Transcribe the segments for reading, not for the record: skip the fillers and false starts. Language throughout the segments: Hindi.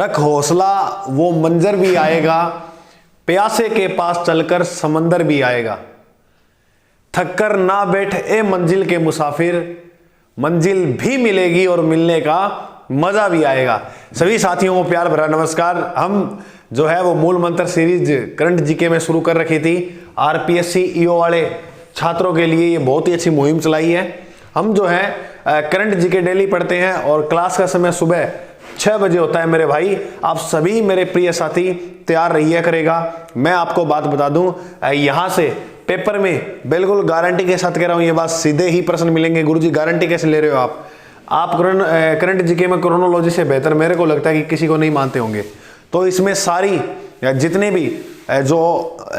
रख हौसला वो मंजर भी आएगा, प्यासे के पास चलकर समंदर भी आएगा। थक कर ना बैठ ए मंजिल के मुसाफिर, मंजिल भी मिलेगी और मिलने का मजा भी आएगा। सभी साथियों को प्यार भरा नमस्कार। हम जो है वो मूल मंत्र सीरीज करंट जीके में शुरू कर रखी थी। आरपीएससी ईओ वाले छात्रों के लिए ये बहुत ही अच्छी मुहिम चलाई है। हम जो है करंट जीके डेली पढ़ते हैं और क्लास का समय सुबह 6 बजे होता है मेरे भाई। आप सभी मेरे प्रिय साथी तैयार रहिए करेगा। मैं आपको बात बता दूं, यहां से पेपर में बिल्कुल गारंटी के साथ कह रहा हूं, ये बात सीधे ही प्रश्न मिलेंगे। गुरुजी गारंटी कैसे ले रहे हो आप करंट जीके में क्रोनोलॉजी से बेहतर मेरे को लगता है कि किसी को नहीं मानते होंगे। तो इसमें सारी जितने भी जो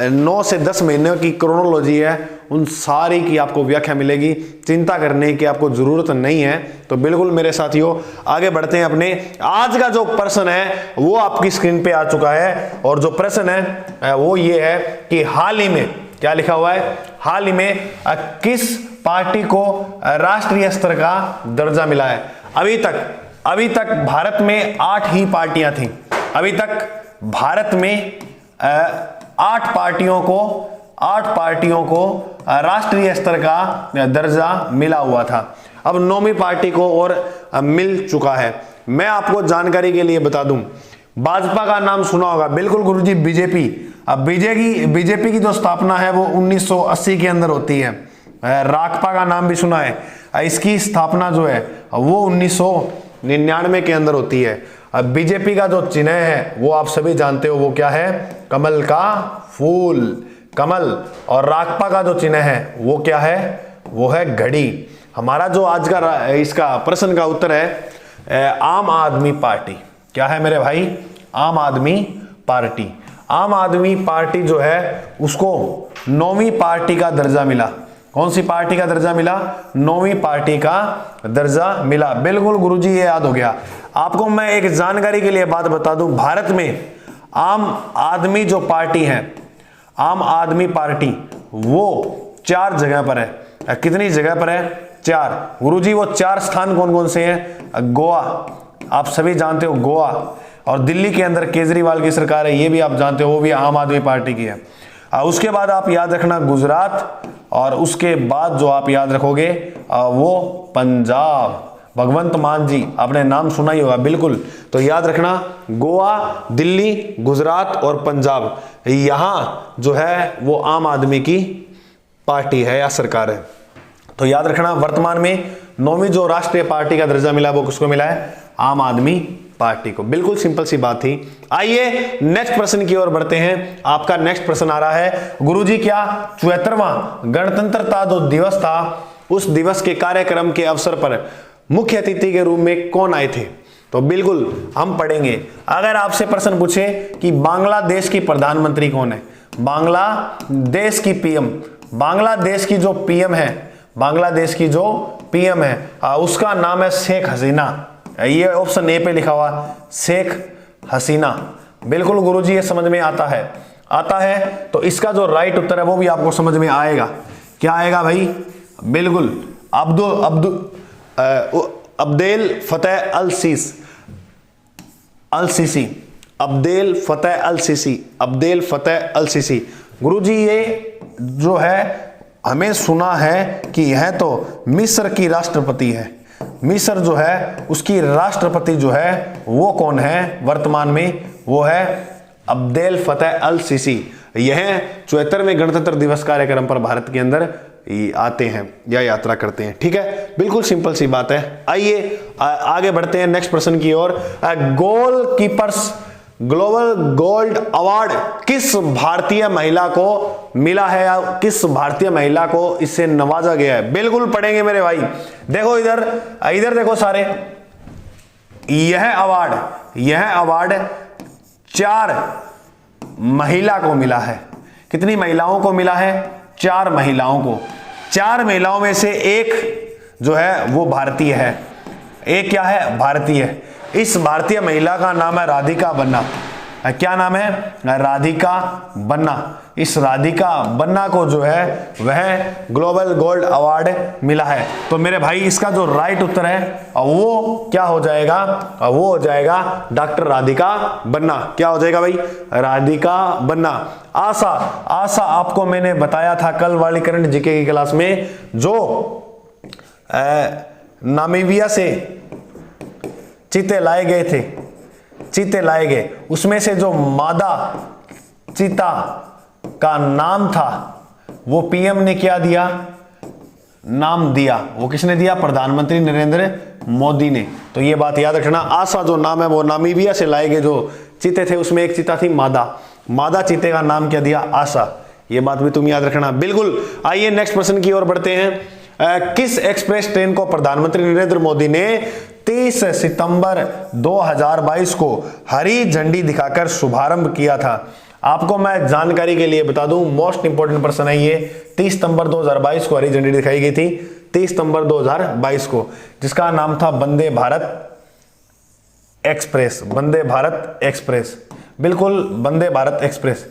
9 से 10 महीने की क्रोनोलॉजी है उन सारी की आपको व्याख्या मिलेगी। चिंता करने की आपको जरूरत नहीं है। तो बिल्कुल मेरे साथियों आगे बढ़ते हैं अपने आज का जो प्रश्न है वो आपकी स्क्रीन पे आ चुका है। और जो प्रश्न है वो ये है कि हाल ही में क्या लिखा हुआ है, हाल ही में किस पार्टी को राष्ट्रीय स्तर का दर्जा मिला है। अभी तक भारत में 8 ही पार्टियां थी। अभी तक भारत में 8 पार्टियों को राष्ट्रीय स्तर का दर्जा मिला हुआ था। अब 9वीं पार्टी को और मिल चुका है। मैं आपको जानकारी के लिए बता दूं, भाजपा का नाम सुना होगा, बिल्कुल गुरुजी बीजेपी। अब बीजेपी की जो स्थापना है वो 1980 के अंदर होती है। राकपा का नाम भी सुना है, इसकी स्थापना जो है वो 1999 के अंदर होती है। अब बीजेपी का जो चिन्ह है वो आप सभी जानते हो, वो क्या है, कमल का फूल, कमल। और राकपा का जो चिन्ह है वो क्या है, वो है घड़ी। हमारा जो आज का इसका प्रश्न का उत्तर है आम आदमी पार्टी। क्या है मेरे भाई, आम आदमी पार्टी। आम आदमी पार्टी जो है उसको 9वीं पार्टी का दर्जा मिला। कौन सी पार्टी का दर्जा मिला, 9वीं पार्टी का दर्जा मिला। बिल्कुल गुरुजी ये याद हो गया। आपको मैं एक जानकारी के लिए बात बता दूं, भारत में आम आदमी जो पार्टी है, आम आदमी पार्टी वो 4 जगह पर है। कितनी जगह पर है, 4। गुरुजी वो 4 स्थान कौन कौन से हैं, गोवा आप सभी जानते हो, गोवा। और दिल्ली के अंदर केजरीवाल की सरकार है, ये भी आप जानते हो, वो भी आम आदमी पार्टी की है। उसके बाद आप याद रखना गुजरात, और उसके बाद जो आप याद रखोगे वो पंजाब। भगवंत मान जी आपने नाम सुना ही होगा, बिल्कुल। तो याद रखना गोवा, दिल्ली, गुजरात और पंजाब, यहां जो है वो आम आदमी की पार्टी है या सरकार है। तो याद रखना वर्तमान में 9वीं जो राष्ट्रीय पार्टी का दर्जा मिला वो किसको मिला है, आम आदमी पार्टी को। बिल्कुल सिंपल सी बात थी। आइए नेक्स्ट प्रश्न की ओर बढ़ते हैं। आपका नेक्स्ट प्रश्न आ रहा है, गुरुजी क्या 74वां गणतंत्रता जो दिवस था उस दिवस के कार्यक्रम के अवसर पर मुख्य अतिथि के रूप में कौन आए थे। तो बिल्कुल हम पढ़ेंगे। अगर आपसे प्रश्न पूछे कि बांग्लादेश की प्रधानमंत्री कौन है, बांग्लादेश की पीएम, बांग्लादेश की जो पीएम है, बांग्लादेश की जो पीएम है उसका नाम है शेख हसीना। ये ऑप्शन ए पे लिखा हुआ शेख हसीना। बिल्कुल गुरुजी ये समझ में आता है। तो इसका जो राइट उत्तर है वो भी आपको समझ में आएगा। क्या आएगा भाई, बिल्कुल अब्देल फतेह अल सीसी। गुरुजी ये जो है हमें सुना है कि यह तो मिस्र की राष्ट्रपति है। मिस्र जो है उसकी राष्ट्रपति जो है वो कौन है वर्तमान में, वो है अब्देल फतेह अल सीसी। यह 74वें गणतंत्र दिवस कार्यक्रम पर भारत के अंदर आते हैं या यात्रा करते हैं। ठीक है, बिल्कुल सिंपल सी बात है। आइए आगे बढ़ते हैं नेक्स्ट प्रश्न की ओर। गोलकीपर्स ग्लोबल गोल्ड अवार्ड किस भारतीय महिला को मिला है या किस भारतीय महिला को इससे नवाजा गया है। बिल्कुल पढ़ेंगे मेरे भाई। देखो इधर देखो सारे, यह अवार्ड 4 महिला को मिला है। कितनी महिलाओं को मिला है, 4 महिलाओं को। 4 महिलाओं में से एक जो है वो भारतीय है, एक क्या है, भारतीय है। इस भारतीय महिला का नाम है राधिका बन्ना। क्या नाम है? राधिका बन्ना। इस राधिका बन्ना को जो है वह ग्लोबल गोल्ड अवार्ड मिला है। तो मेरे भाई इसका जो राइट उत्तर है वो क्या हो जाएगा? वो हो जाएगा डॉक्टर राधिका बन्ना। क्या हो जाएगा भाई? राधिका बन्ना। आशा, आशा आपको मैंने बताया था कल वाली करंट जीके की क्लास में, जो नामीबिया से चीते लाए गए थे, चीते लाए गए, उसमें से जो मादा चीता का नाम था वो पीएम ने क्या दिया? नाम दिया। वो किसने दिया? प्रधानमंत्री नरेंद्र मोदी ने। तो ये बात याद रखना, आशा जो नाम है वो नामीबिया से लाए गए जो चीते थे, उसमें एक चीता थी मादा, मादा चीते का नाम क्या दिया? आशा। ये बात भी तुम याद रखना बिल्कुल। आइए नेक्स्ट प्रश्न की ओर बढ़ते हैं। किस एक्सप्रेस ट्रेन को प्रधानमंत्री नरेंद्र मोदी ने 30 सितंबर 2022 को हरी झंडी दिखाकर शुभारंभ किया था? आपको मैं जानकारी के लिए बता दूं, मोस्ट इंपोर्टेंट प्रश्न है ये। 30 सितंबर 2022 को हरी झंडी दिखाई गई थी, 30 सितंबर 2022 को, जिसका नाम था वंदे भारत एक्सप्रेस। वंदे भारत एक्सप्रेस, बिल्कुल वंदे भारत एक्सप्रेस।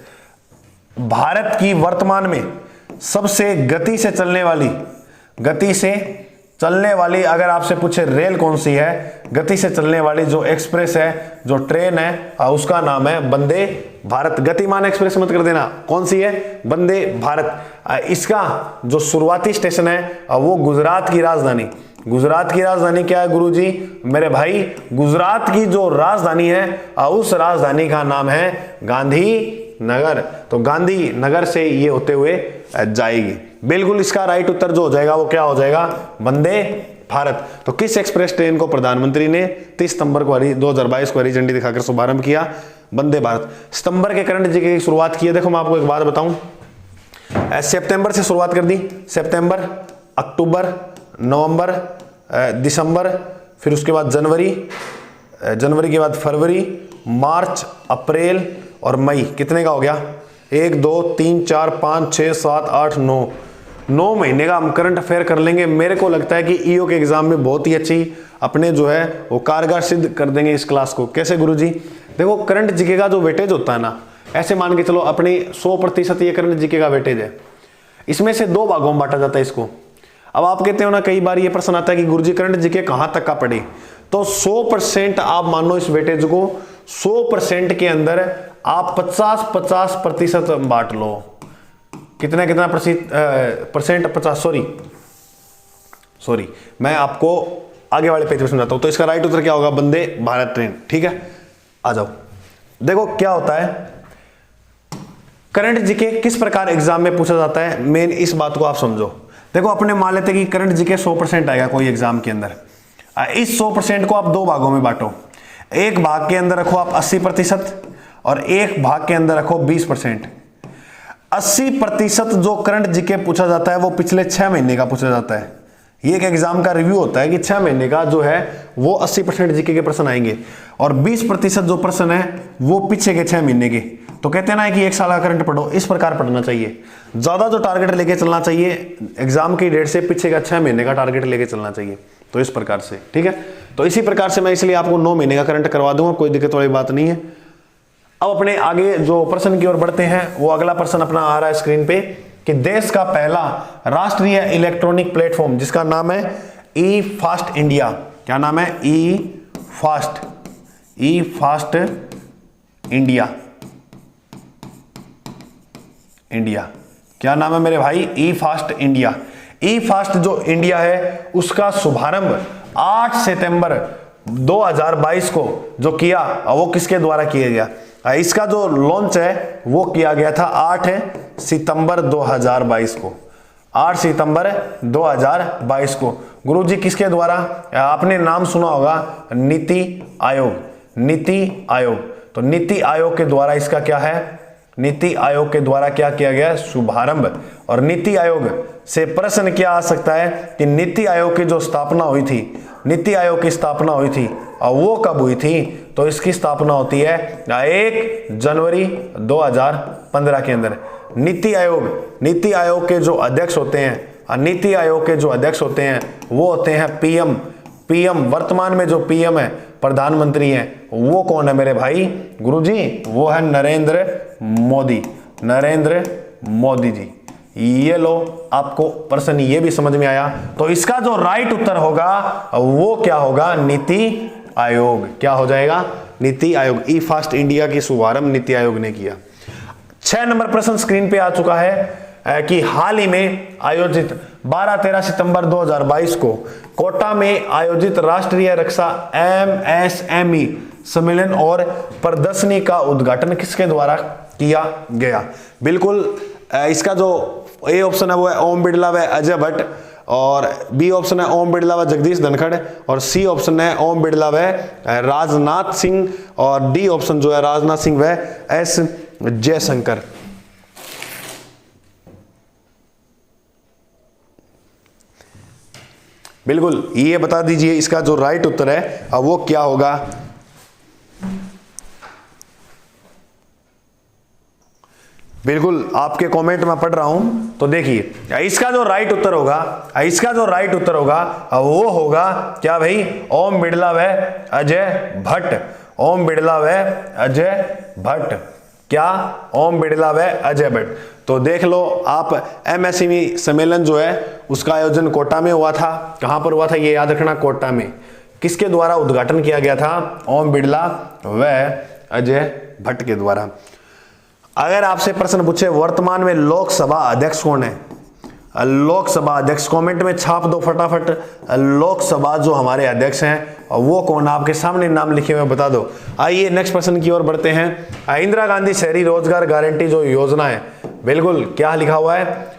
भारत की वर्तमान में सबसे गति से चलने वाली अगर आपसे पूछे रेल कौन सी है, गति से चलने वाली जो एक्सप्रेस है, जो ट्रेन है, उसका नाम है वंदे भारत। गतिमान एक्सप्रेस मत कर देना, कौन सी है? वंदे भारत। इसका जो शुरुआती स्टेशन है वो गुजरात की राजधानी, गुजरात की राजधानी क्या है गुरुजी? मेरे भाई गुजरात की जो राजधानी है उस राजधानी का नाम है गांधी नगर। तो गांधी नगर से ये होते हुए जाएगी। बिल्कुल इसका राइट उत्तर जो हो जाएगा वो क्या हो जाएगा? वंदे भारत। तो किस एक्सप्रेस ट्रेन को प्रधानमंत्री ने 30 सितंबर को 2022 को हरी झंडी दिखाकर शुभारंभ किया? वंदे भारत। सितंबर के करंट जीके की शुरुआत की है। देखो मैं आपको एक बात बताऊं, सितंबर से शुरुआत कर दी, सितंबर, अक्टूबर, नवंबर, दिसंबर, फिर उसके बाद जनवरी, जनवरी के बाद फरवरी, मार्च, अप्रैल और मई। कितने का हो गया? 1 2 3 4 5 6 7 8 9, 9 महीने का हम करंट अफेयर कर लेंगे। मेरे को लगता है कि ईओ के एग्जाम में बहुत ही अच्छी अपने जो है वो कारगर सिद्ध कर देंगे इस क्लास को। कैसे गुरुजी? देखो करंट जीके का जो वेटेज होता है ना, ऐसे मान के चलो अपनी 100% ये करंट जीके का वेटेज है, इसमें से 2 भागों में बांटा जाता है इसको। अब आप कहते हो ना, कई बार ये प्रश्न आता है कि गुरुजी करंट जीके कहां तक का पढ़े, तो 100% आप मानो इस वेटेज को, 100% के अंदर आप 50% बांट लो। कितना परसेंट? 50, सॉरी मैं आपको आगे वाले पेज में समझाता हूं। तो इसका राइट उत्तर क्या होगा? वंदे भारत ट्रेन। ठीक है, आ जाओ। देखो क्या होता है, करंट जीके किस प्रकार एग्जाम में पूछा जाता है, मेन इस बात को आप समझो। देखो अपने मान लेते कि करंट जीके 100% आएगा कोई एग्जाम के अंदर। इस 100% को आप 2 भागों में बांटो। एक भाग के अंदर रखो आप 80% और एक भाग के अंदर रखो 20%। 80% जो करंट जीके पूछा जाता है वो पिछले 6 महीने का पूछा जाता है। ये एक एग्जाम का रिव्यू होता है कि 6 महीने का जो है वो 80% जीके के प्रश्न आएंगे, और 20% जो प्रश्न है वो पीछे के 6 महीने के। तो कहते हैं ना कि 1 साल का करंट पढ़ो, इस प्रकार पढ़ना चाहिए। ज्यादा जो टारगेट लेके चलना चाहिए एग्जाम की डेट से पीछे का 6 महीने का टारगेट लेके चलना चाहिए। तो इस प्रकार से, ठीक है। तो इसी प्रकार से मैं इसलिए आपको 9 महीने का करंट करवा दूंगा, कोई दिक्कत वाली बात नहीं है। अब अपने आगे जो प्रश्न की ओर बढ़ते हैं, वो अगला प्रश्न अपना आ रहा है स्क्रीन पे कि देश का पहला राष्ट्रीय इलेक्ट्रॉनिक प्लेटफॉर्म जिसका नाम है ई फास्ट इंडिया। क्या नाम है? ई फास्ट इंडिया। क्या नाम है मेरे भाई? ई फास्ट इंडिया। ई फास्ट जो इंडिया है उसका शुभारंभ 8 सितंबर 2022 को जो किया वो किसके द्वारा किया गया? इसका जो लॉन्च है वो किया गया था 8 सितंबर 2022 को। 8 सितंबर 2022 को गुरुजी किसके द्वारा? आपने नाम सुना होगा नीति आयोग। नीति आयोग, तो नीति आयोग के द्वारा इसका क्या है? नीति आयोग के द्वारा क्या किया गया? शुभारंभ। और नीति आयोग से प्रश्न क्या आ सकता है कि नीति आयोग की जो स्थापना हुई थी, नीति आयोग की स्थापना हुई थी और वो कब हुई थी? तो इसकी स्थापना होती है 1 जनवरी 2015 के अंदर। नीति आयोग के जो अध्यक्ष होते हैं, नीति आयोग के जो अध्यक्ष होते हैं वो होते हैं पीएम। वर्तमान में जो पीएम है प्रधानमंत्री हैं वो कौन है मेरे भाई गुरुजी? वो है नरेंद्र मोदी, नरेंद्र मोदी जी। ये लो, आपको प्रश्न ये भी समझ में आया। तो इसका जो राइट उत्तर होगा वो क्या होगा? नीति आयोग। क्या हो जाएगा? नीति आयोग। ई फास्ट इंडिया की शुभारंभ नीति आयोग ने किया। 6 नंबर प्रश्न स्क्रीन पे आ चुका है कि हाल ही में आयोजित 12-13 सितंबर 2022 को कोटा में आयोजित राष्ट्रीय रक्षा MSME सम्मेलन और प्रदर्शनी का उद्घाटन किसके द्वारा किया गया? बिल्कुल, इसका जो ए ऑप्शन है वो है ओम बिड़ला व अजय भट्ट, और बी ऑप्शन है ओम बिड़ला व जगदीश धनखड़, और सी ऑप्शन है ओम बिड़ला व राजनाथ सिंह, और डी ऑप्शन जो है राजनाथ सिंह व एस जयशंकर। बिल्कुल, ये बता दीजिए इसका जो राइट उत्तर है वो क्या होगा? बिल्कुल, आपके कमेंट में पढ़ रहा हूं, तो देखिए इसका जो राइट उत्तर होगा, इसका जो राइट उत्तर होगा वो होगा क्या भाई? ओम बिड़ला व अजय भट्ट। ओम बिड़ला व अजय भट्ट। क्या? ओम बिड़ला व अजय भट्ट। तो देख लो आप, MSME सम्मेलन जो है उसका आयोजन कोटा में हुआ था। कहां पर हुआ था ये याद रखना, कोटा में। किसके द्वारा उद्घाटन किया गया था? ओम बिड़ला व अजय भट्ट के द्वारा। अगर आपसे प्रश्न पूछे वर्तमान में लोकसभा अध्यक्ष कौन है? लोकसभा अध्यक्ष कमेंट में छाप दो फटाफट। लोकसभा जो हमारे अध्यक्ष हैं वो कौन? आपके सामने नाम लिखे हुए बता दो। आइए नेक्स्ट प्रश्न की ओर बढ़ते हैं। इंदिरा गांधी शहरी रोजगार गारंटी जो योजना है, बिल्कुल क्या लिखा हुआ है?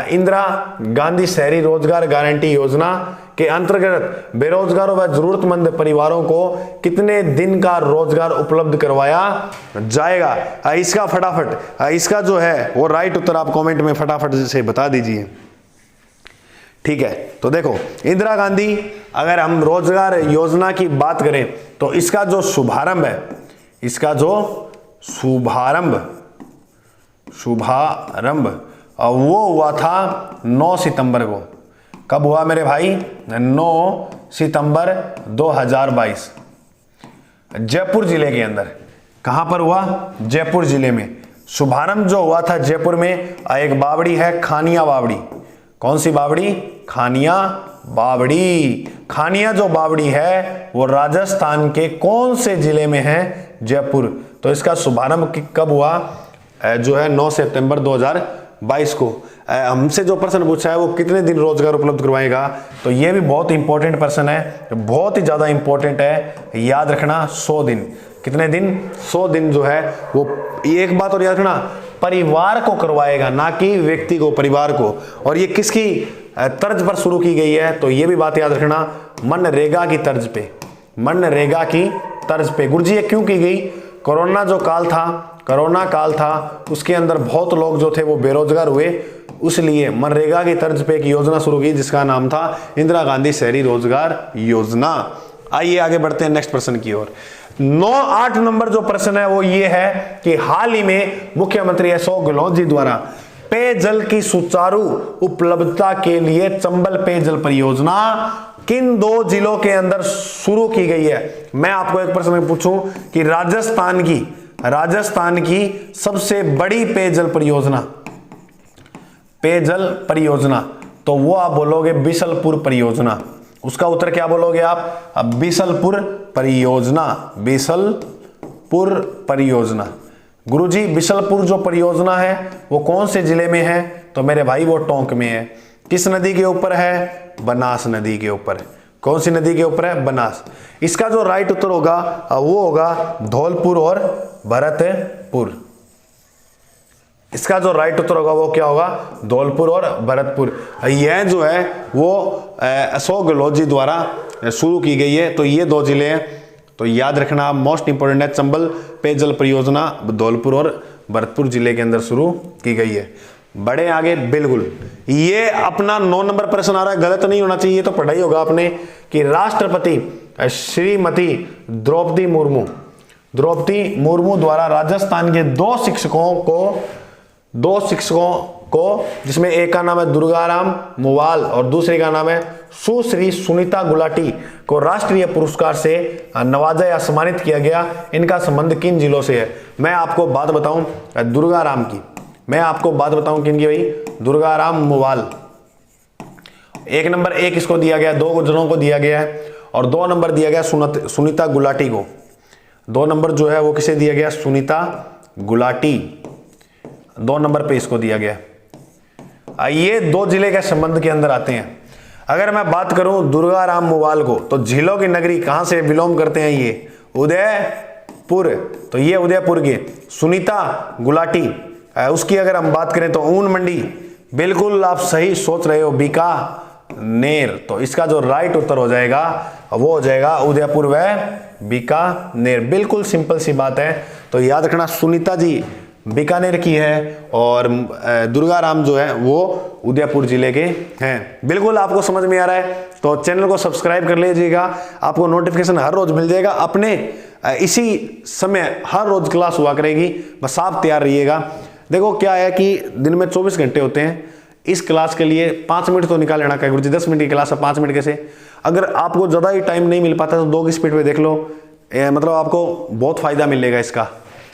इंदिरा गांधी शहरी रोजगार गारंटी योजना के अंतर्गत बेरोजगारों व जरूरतमंद परिवारों को कितने दिन का रोजगार उपलब्ध करवाया जाएगा? इसका फटाफट, इसका जो है वो राइट उत्तर आप कमेंट में फटाफट से बता दीजिए। ठीक है, तो देखो इंदिरा गांधी, अगर हम रोजगार योजना की बात करें तो इसका जो शुभारंभ है, इसका जो शुभारंभ वो हुआ था 9 सितंबर को। कब हुआ मेरे भाई? 9 सितंबर 2022 जयपुर जिले के अंदर। कहां पर हुआ? जयपुर जिले में। शुभारंभ जो हुआ था जयपुर में, एक बावड़ी है खानिया बावड़ी। कौन सी बावड़ी? खानिया बावड़ी। खानिया जो बावड़ी है वो राजस्थान के कौन से जिले में है? जयपुर। तो इसका शुभारंभ कब हुआ? जो है 9 सितंबर 2022 को। हमसे जो प्रश्न पूछा है वो कितने दिन रोजगार उपलब्ध करवाएगा, तो ये भी बहुत इंपॉर्टेंट प्रश्न है, बहुत ही ज्यादा इंपॉर्टेंट है, याद रखना 100 दिन। कितने दिन? 100 दिन जो है वो। एक बात और याद रखना, परिवार को करवाएगा, ना कि व्यक्ति को, परिवार को। और ये किसकी तर्ज पर शुरू की गई है? तो ये भी बात याद रखना, मनरेगा की तर्ज पे। मनरेगा की तर्ज पे। गुरुजी ये क्यों की गई? कोरोना जो काल था, कोरोना काल था, उसके अंदर बहुत लोग जो थे वो बेरोजगार हुए, इसलिए मनरेगा की तर्ज पे एक योजना शुरू की जिसका नाम था इंदिरा गांधी शहरी रोजगार योजना। आइए आगे बढ़ते हैं नेक्स्ट प्रश्न की ओर। 8 नंबर जो प्रश्न है वो ये है कि हाल ही में मुख्यमंत्री अशोक गहलोत जी द्वारा पेयजल की सुचारू उपलब्धता के लिए चंबल पेयजल परियोजना किन 2 जिलों के अंदर शुरू की गई है? मैं आपको एक प्रश्न पूछूं कि राजस्थान की सबसे बड़ी पेयजल परियोजना, तो वो आप बोलोगे बिशलपुर परियोजना। उसका उत्तर क्या बोलोगे आप? बिशलपुर परियोजना। गुरुजी बिशलपुर जो परियोजना है वो कौन से जिले में है? तो मेरे भाई वो टोंक में है। किस नदी के ऊपर है? बनास नदी के ऊपर। कौन सी नदी के ऊपर है? बनास। इसका जो राइट उत्तर होगा वो होगा धौलपुर और भरतपुर। इसका जो राइट उत्तर होगा वो क्या होगा? धौलपुर और भरतपुर। यह जो है वो अशोक गहलोत जी द्वारा शुरू की गई है। तो ये 2 जिले हैं, तो याद रखना, मोस्ट इंपोर्टेंट है। चंबल पेयजल परियोजना धौलपुर और भरतपुर जिले के अंदर शुरू की गई है। बड़े आगे। बिल्कुल, ये अपना 9 नंबर प्रश्न आ रहा है, गलत नहीं होना चाहिए, ये तो पढ़ा ही होगा आपने कि राष्ट्रपति श्रीमती द्रौपदी मुर्मू द्वारा राजस्थान के 2 शिक्षकों को, जिसमें एक का नाम है दुर्गाराम मुवाल और दूसरे का नाम है सुश्री सुनीता गुलाटी को राष्ट्रीय पुरस्कार से नवाजा या सम्मानित किया गया। इनका संबंध किन जिलों से है? मैं आपको बात बताऊं दुर्गाराम की, मैं आपको बात बताऊं किन की भाई? दुर्गाराम मुवाल। 1 नंबर इसको दिया गया, 2 जनों को दिया गया है, और 2 नंबर दिया गया सुनीता गुलाटी को। 2 नंबर जो है वो किसे दिया गया? सुनीता गुलाटी, 2 नंबर पे इसको दिया गया। ये 2 जिले के संबंध के अंदर आते हैं। अगर मैं बात करूं दुर्गाराम मुवाल को, तो झीलों की नगरी कहां से बिलोंग करते हैं? ये उदयपुर, तो ये उदयपुर के। सुनीता गुलाटी उसकी अगर हम बात करें तो ऊन मंडी, बिल्कुल आप सही सोच रहे हो, बीकानेर। तो इसका जो राइट उत्तर हो जाएगा वो हो जाएगा उदयपुर व बीकानेर। बिल्कुल सिंपल सी बात है। तो याद रखना सुनीता जी बीकानेर की है और दुर्गाराम जो है वो उदयपुर जिले के हैं। बिल्कुल आपको समझ में आ रहा है तो चैनल को सब्सक्राइब कर लीजिएगा, आपको नोटिफिकेशन हर रोज मिल जाएगा। अपने इसी समय हर रोज क्लास हुआ करेगी, बस आप तैयार रहिएगा। देखो क्या है कि दिन में 24 घंटे होते हैं, इस क्लास के लिए 5 मिनट तो निकाल लेना। क्या गुरुजी 10 मिनट की क्लास है, 5 मिनट कैसे? अगर आपको ज़्यादा ही टाइम नहीं मिल पाता तो 2 की स्पीड पे देख लो, मतलब आपको बहुत फायदा मिलेगा इसका।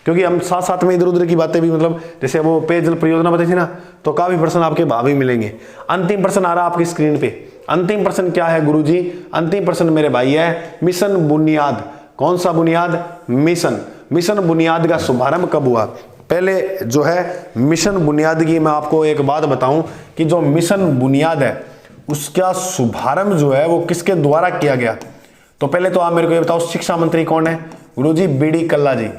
क्योंकि हम साथ साथ में इधर उधर की बातें भी, मतलब जैसे वो पेयजल परियोजना बताई थी ना, तो काफी प्रश्न आपके भावी मिलेंगे। अंतिम प्रश्न आ रहा है आपकी स्क्रीन पे। अंतिम प्रश्न क्या है गुरुजी? अंतिम प्रश्न मेरे भाई है मिशन बुनियाद। कौन सा बुनियाद? मिशन बुनियाद का शुभारंभ कब हुआ? पहले जो है मिशन बुनियाद की मैं आपको एक बात बताऊं कि जो मिशन बुनियाद है उसका शुभारंभ जो है वो किसके द्वारा किया गया। तो पहले तो आप मेरे को ये बताओ, शिक्षा मंत्री कौन है? गुरुजी बीडी कल्ला जी।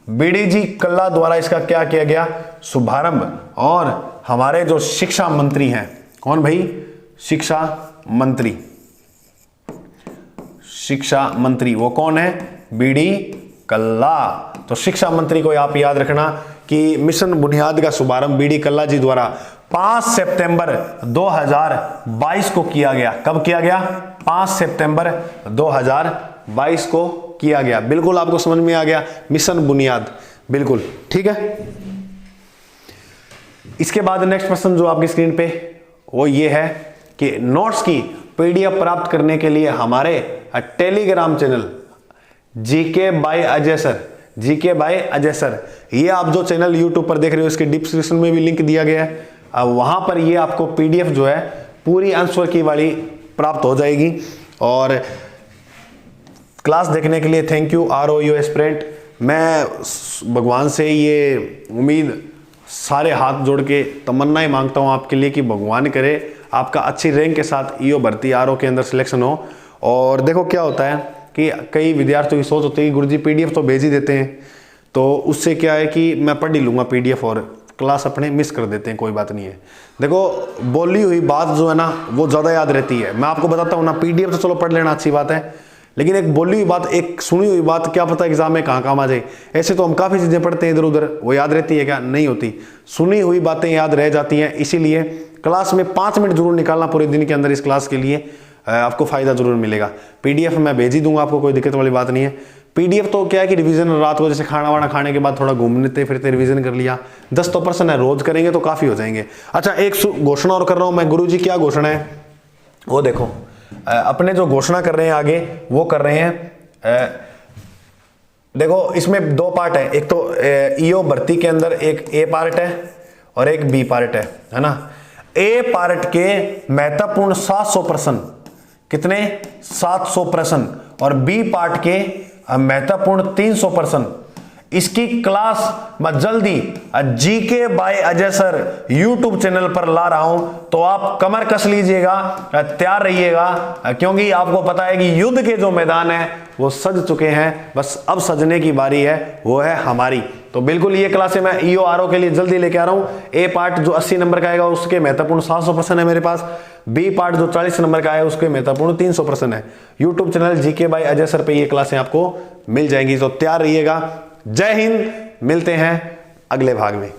बीडी जी कल्ला द्वारा इसका क्या किया गया? शुभारंभ। और हमारे जो शिक्षा मंत्री हैं, कौन भाई? शिक्षा मंत्री वो कौन है? बीडी कल्ला। तो शिक्षा मंत्री को आप याद रखना कि मिशन बुनियाद का शुभारंभ बीडी कल्ला जी द्वारा 5 सितंबर 2022 को किया गया। कब किया गया? 5 सितंबर 2022 को किया गया। बिल्कुल आपको समझ में आ गया मिशन बुनियाद, बिल्कुल ठीक है। इसके बाद नेक्स्ट प्रश्न जो आपकी स्क्रीन पे वो ये है कि नोट्स की पीडीएफ प्राप्त करने के लिए हमारे Telegram channel GK by Ajay sir, ये आप जो चैनल यूट्यूब पर देख रहे हो इसके डिस्क्रिप्शन में भी लिंक दिया गया है। अब वहां पर ये आपको पीडीएफ जो है पूरी आंसर की वाली प्राप्त हो जाएगी। और क्लास देखने के लिए थैंक यू ROU एस्पिरेंट। मैं भगवान से ये उम्मीद सारे हाथ जोड़ के तमन्नाएं मांगता हूं आपके लिए कि भगवान करे आपका अच्छी रैंक के साथ ईओ भर्ती RO के अंदर सिलेक्शन हो। और देखो क्या होता है कि कई विद्यार्थियों की सोच होती है कि गुरुजी पीडीएफ तो भेज ही देते हैं, तो उससे क्या है कि मैं पढ़ ही लूँगा पीडीएफ और क्लास अपने मिस कर देते हैं। कोई बात नहीं है। देखो बोली हुई बात जो है ना वो ज़्यादा याद रहती है। मैं आपको बताता हूँ ना, पीडीएफ तो चलो पढ़ लेना अच्छी बात है, लेकिन एक बोली हुई बात, एक सुनी हुई बात क्या पता एग्जाम में कहाँ काम आ जाए। ऐसे तो हम काफ़ी चीज़ें पढ़ते हैं इधर उधर, वो याद रहती है क्या? नहीं होती। सुनी हुई बातें याद रह जाती हैं। इसीलिए क्लास में 5 मिनट जरूर निकालना पूरे दिन के अंदर इस क्लास के लिए, आपको फायदा जरूर मिलेगा। पीडीएफ मैं भेज ही दूंगा आपको, कोई दिक्कत वाली बात नहीं है। पीडीएफ तो क्या है कि रिवीजन रात को जैसे खाना वाना खाने के बाद थोड़ा घूमते फिरते रिवीजन कर लिया, 10 तो % है, रोज करेंगे तो काफी हो जाएंगे। अच्छा एक घोषणा और कर रहा हूं मैं गुरुजी। क्या घोषणा है वो देखो, अपने जो घोषणा कर रहे हैं आगे वो कर रहे हैं। देखो इसमें 2 पार्ट है, एक तो ईओ भर्ती के अंदर एक ए पार्ट है और एक बी पार्ट है ना। ए पार्ट के महत्वपूर्ण 700 प्रश्न, कितने? 700 प्रश्न, और बी पार्ट के महत्वपूर्ण 300 प्रश्न। इसकी क्लास मैं जल्दी GK by Ajay sir YouTube channel पर ला रहा हूं, तो आप कमर कस लीजिएगा, तैयार रहिएगा, क्योंकि आपको पता है कि युद्ध के जो मैदान है वो सज चुके हैं, बस अब सजने की बारी है, वो है हमारी। तो बिल्कुल ये क्लासें मैं ईओ RO के लिए जल्दी लेके आ रहा हूं। ए पार्ट जो 80 नंबर का आएगा उसके महत्वपूर्ण 700 प्रश्न है मेरे पास। बी पार्ट जो 40 नंबर का है उसके महत्वपूर्ण 300 प्रश्न है। YouTube channel GK by Ajay sir पे ये क्लासें आपको मिल जाएंगी, तो तैयार रहिएगा। जय हिंद, मिलते हैं अगले भाग में।